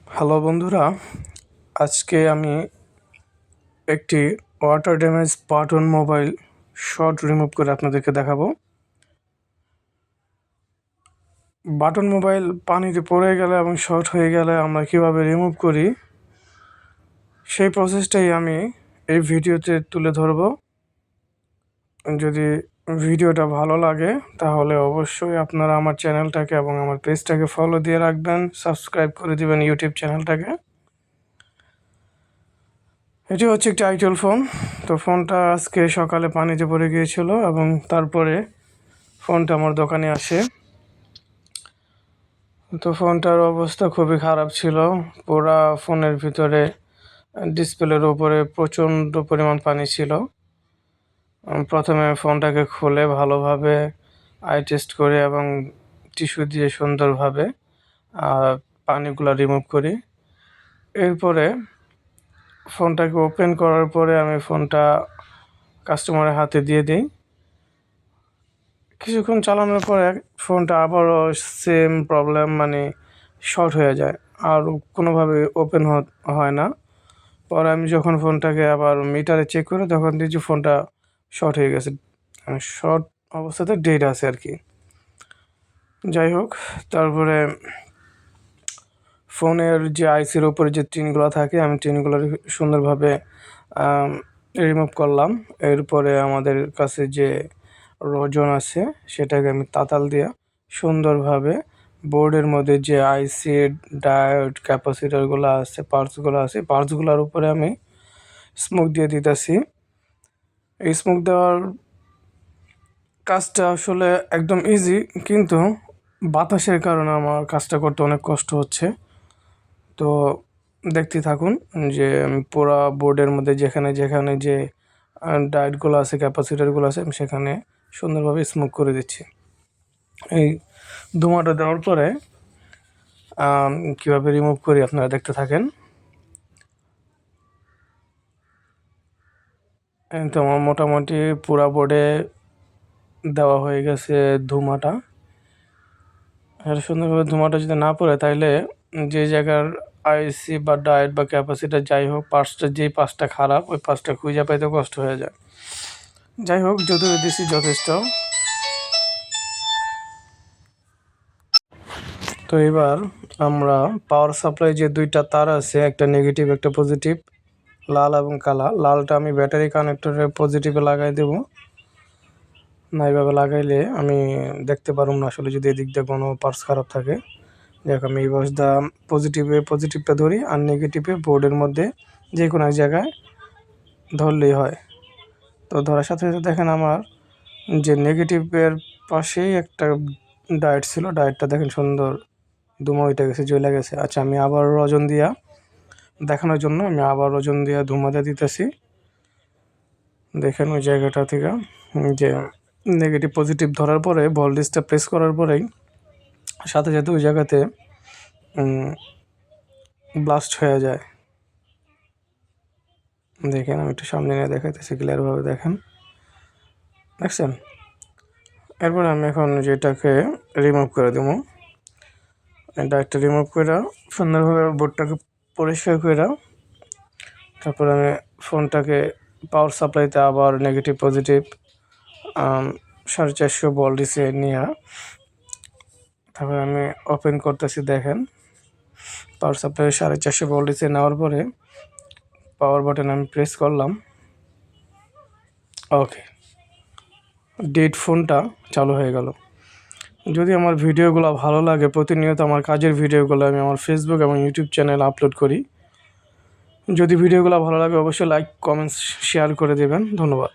Hello বন্ধুরা, আজকে আমি একটি water damage button mobile short remove করে আপনাদেরকে দেখাবো। বাটন মোবাইল পানিতে পড়ে গেলে এবং শর্ট হয়ে গেলে আমরা কিভাবে রিমুভ করি সেই প্রসেসটাই আমি এই ভিডিওতে তুলে ধরব। যদি ভিডিওটা ভালো লাগে তাহলে অবশ্যই আপনারা আমার চ্যানেলটাকে এবং আমার পেজটাকে ফলো দিয়ে রাখবেন, সাবস্ক্রাইব করে দিবেন ইউটিউব চ্যানেলটাকে। এটি হচ্ছে একটি আইটেল ফোন। তো ফোনটা আজকে সকালে পানিতে পড়ে গিয়েছিল এবং তারপরে ফোনটা আমার দোকানে আসে। তো ফোনটার অবস্থা খুবই খারাপ ছিল। পুরা ফোনের ভিতরে ডিসপ্লের উপরে প্রচণ্ড পরিমাণ পানি ছিল। প্রথমে ফোনটাকে খুলে ভালোভাবে আই টেস্ট করে এবং টিস্যু দিয়ে সুন্দরভাবে পানিগুলো রিমুভ করি। এরপরে ফোনটাকে ওপেন করার পরে আমি ফোনটা কাস্টমারের হাতে দিয়ে দিই। কিছুক্ষণ চালানোর পরে ফোনটা আবারও সেম প্রবলেম, মানে শর্ট হয়ে যায়, আর কোনোভাবে ওপেন হয় না। পরে আমি যখন ফোনটাকে আবার মিটারে চেক করি তখন দেখছি ফোনটা শর্ট হয়ে গেছে, শর্ট অবস্থাতে ডেড আছে আর কি। যাই হোক, তারপরে ফোনের যে আইসির উপরে যে টিনগুলো থাকে আমি টিনগুলো সুন্দরভাবে রিমুভ করলাম। এরপরে আমাদের কাছে যে রজন আছে সেটাকে আমি তাতাল দিয়ে সুন্দরভাবে বোর্ডের মধ্যে যে আইসি, ডায়োড, ক্যাপাসিটারগুলো আছে, পার্টসগুলোর উপরে আমি স্মোক দিয়ে দিতেছি। এই স্মোক দেওয়ার কাজটা আসলে একদম ইজি, কিন্তু বাতাসের কারণে আমার কাজটা করতে অনেক কষ্ট হচ্ছে। তো দেখতে থাকুন যে আমি পুরো বোর্ডের মধ্যে যেখানে যেখানে যে ডায়োডগুলো আছে, ক্যাপাসিটারগুলো আছে, আমি সেখানে সুন্দরভাবে স্মোক করে দিচ্ছি। এই ধোঁয়াটা দেওয়ার পরে কীভাবে রিমুভ করি আপনারা দেখতে থাকেন। তো আমার মোটামুটি পুরা বোর্ডে দেওয়া হয়ে গেছে ধোঁয়াটা। আর সুন্দরভাবে ধোঁয়াটা যদি না পড়ে তাহলে যে জায়গার আইসি বা ডায়োড বা ক্যাপাসিটার যাই হোক, যেই পার্টসটা খারাপ ওই পার্টসটা খুঁজে পাইতে কষ্ট হয়ে যায়। যাই হোক, যতটুকু দিছি যথেষ্ট। তো এবার আমরা পাওয়ার সাপ্লাই যে দুইটা তার আছে, একটা নেগেটিভ একটা পজিটিভ, লাল এবং কালা, লালটা আমি ব্যাটারি কানেক্টরে পজিটিভে লাগাই দেব। না, এইভাবে লাগাইলে আমি দেখতে পারব না আসলে যদি এদিক দিয়ে কোনো পার্টস খারাপ থাকে। দেখ, আমি এই বসটা পজিটিভটা ধরি আর নেগেটিভে বোর্ডের মধ্যে যে কোনো এক জায়গায় ধরলেই হয়। তো ধরার সাথে সাথে দেখেন আমার যে নেগেটিভের পাশেই একটা ডায়োড ছিল, ডায়োডটা দেখেন সুন্দর ধুমা উঠে গেছে, জ্বলে গেছে। আচ্ছা, আমি আবার রজন দিয়া দেখানোর জন্য আমি আবার রজন দিয়া ধুমাতে দিতেছি। দেখেন ওই জায়গাটা থেকে যে নেগেটিভ পজিটিভ ধরার পরে ভোল্টেজটা প্রেস করার পরেই সাথে সাথে ওই জায়গাতে ব্লাস্ট হয়ে যায়। দেখেন, আমি একটু সামনে নিয়ে দেখাইতেছি, ক্লিয়ারভাবে দেখেন, দেখছেন। এরপরে আমি এখন যেটাকে রিমুভ করে দেবো, ডাইরেক্টটা রিমুভ করে সুন্দরভাবে বোর্ডটাকে পরিষ্কার করে, তারপরে আমি ফোনটাকে পাওয়ার সাপ্লাইতে আবার নেগেটিভ পজিটিভ 450 ভোল্ট ডিসে নিয়ে তারপরে আমি ওপেন করতেছি। দেখেন, পাওয়ার সাপ্লাই 450 ভোল্ট ডিসে নেওয়ার পরে পাওয়ার বাটন আমি প্রেস করলাম। ওকে, ডেড ফোনটা চালু হয়ে গেল। যদি আমার ভিডিওগুলো ভালো লাগে, প্রতিনিয়ত আমার কাজের ভিডিওগুলো আমি আমার ফেসবুক এবং ইউটিউব চ্যানেল আপলোড করি। যদি ভিডিওগুলো ভালো লাগে অবশ্যই লাইক, কমেন্টস, শেয়ার করে দেবেন। ধন্যবাদ।